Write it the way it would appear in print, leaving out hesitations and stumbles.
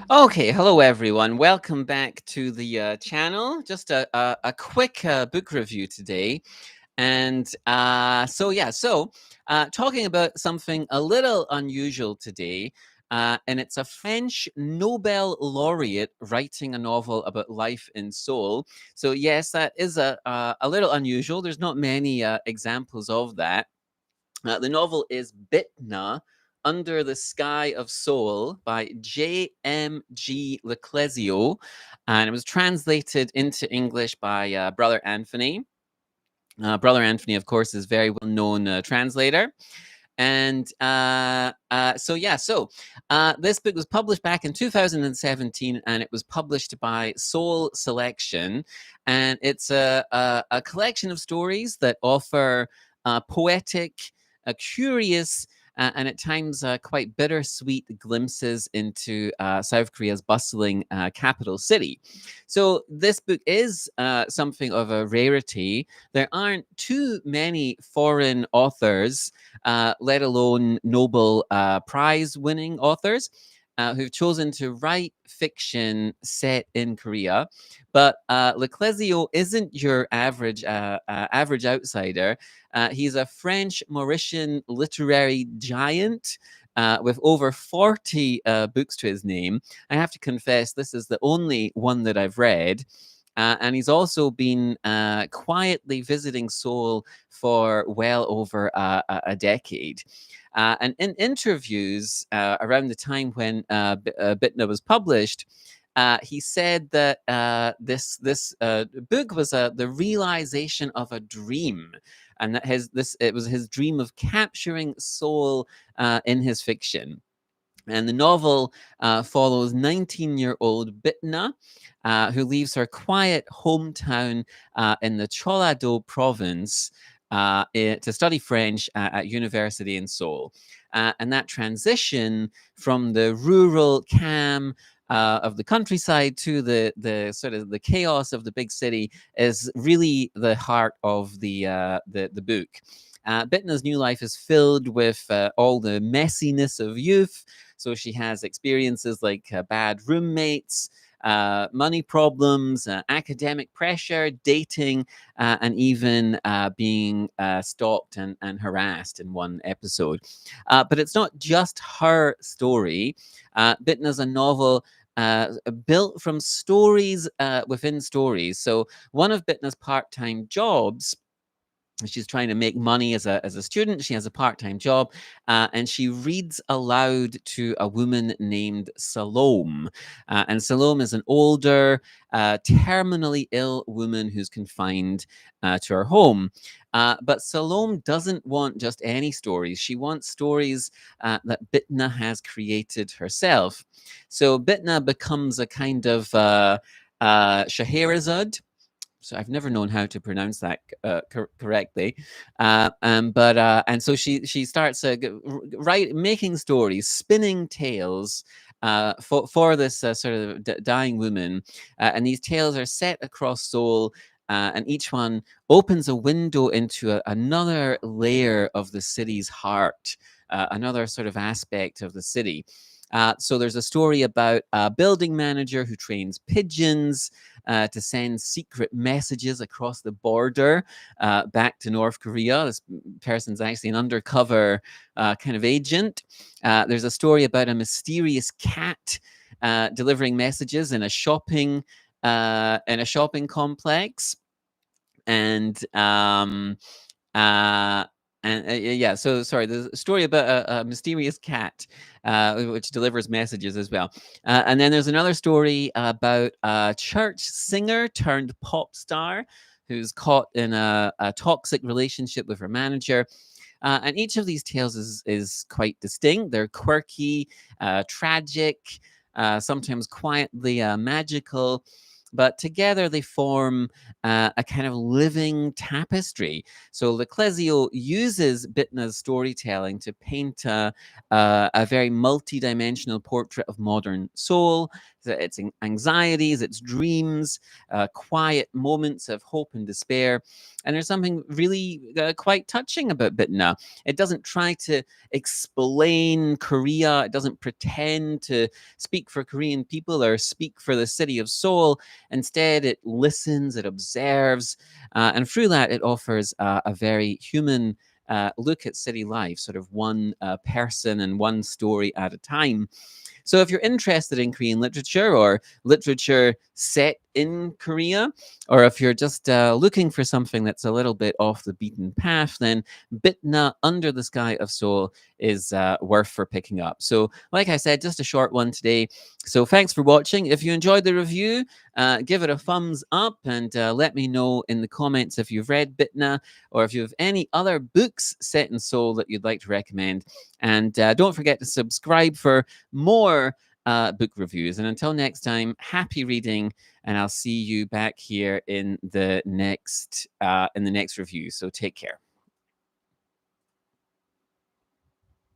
Okay, hello everyone. Welcome back to the channel. Just a quick book review today. And talking about something a little unusual today. And it's a French Nobel laureate writing a novel about life in Seoul. So, yes, that is a little unusual. There's not many examples of that. The novel is Bitna, Under the Sky of Seoul by J.M.G. Clézio, and it was translated into English by Brother Anthony. Brother Anthony, of course, is a very well known translator. And this book was published back in 2017 and it was published by Soul Selection. And it's a collection of stories that offer poetic, curious, and at times quite bittersweet glimpses into South Korea's bustling capital city. So, this book is something of a rarity. There aren't too many foreign authors, let alone Nobel Prize-winning authors, who've chosen to write fiction set in Korea. But Clézio isn't your average outsider. He's a French Mauritian literary giant. With over 40 books to his name. I have to confess, this is the only one that I've read. And he's also been quietly visiting Seoul for well over a decade. And in interviews around the time when Bitna was published, he said that this book was the realization of a dream, and that it was his dream of capturing Seoul in his fiction. And the novel follows 19-year-old Bitna, who leaves her quiet hometown in the Cholado province to study French at university in Seoul. And that transition from the rural calm of the countryside to the sort of the chaos of the big city is really the heart of the book. Bitna's new life is filled with all the messiness of youth. So she has experiences like bad roommates, money problems, academic pressure, dating, and even being stalked and harassed in one episode. But it's not just her story. Bitna's a novel built from stories within stories. So one of Bitna's part-time jobs, she's trying to make money as a student. She has a part-time job, and she reads aloud to a woman named Salome. And Salome is an older, terminally ill woman who's confined to her home. But Salome doesn't want just any stories. She wants stories that Bitna has created herself. So Bitna becomes a kind of Scheherazade. So I've never known how to pronounce that correctly, and so she starts making stories, spinning tales for this sort of dying woman, and these tales are set across Seoul. And each one opens a window into another layer of the city's heart, another sort of aspect of the city. So there's a story about a building manager who trains pigeons to send secret messages across the border back to North Korea. This person's actually an undercover kind of agent. There's a story about a mysterious cat delivering messages in a shopping complex, and uh, yeah, so sorry, there's a story about a mysterious cat which delivers messages as well. And then there's another story about a church singer turned pop star who's caught in a toxic relationship with her manager. And each of these tales is quite distinct. They're quirky, tragic, sometimes quietly magical. but together they form a kind of living tapestry. So Clézio uses Bitna's storytelling to paint a very multi-dimensional portrait of modern Seoul, its anxieties, its dreams, quiet moments of hope and despair. And there's something really quite touching about Bitna. It doesn't try to explain Korea. It doesn't pretend to speak for Korean people or speak for the city of Seoul. Instead, it listens, it observes, and through that, it offers a very human look at city life, sort of one person and one story at a time. So if you're interested in Korean literature or literature set in Korea, or if you're just looking for something that's a little bit off the beaten path, then Bitna Under the Sky of Seoul is worth for picking up. So, like I said, just a short one today. So thanks for watching. If you enjoyed the review, give it a thumbs up and let me know in the comments if you've read Bitna or if you have any other books set in Seoul that you'd like to recommend. And don't forget to subscribe for more book reviews. And until next time, happy reading, and I'll see you back here in the next review. So take care.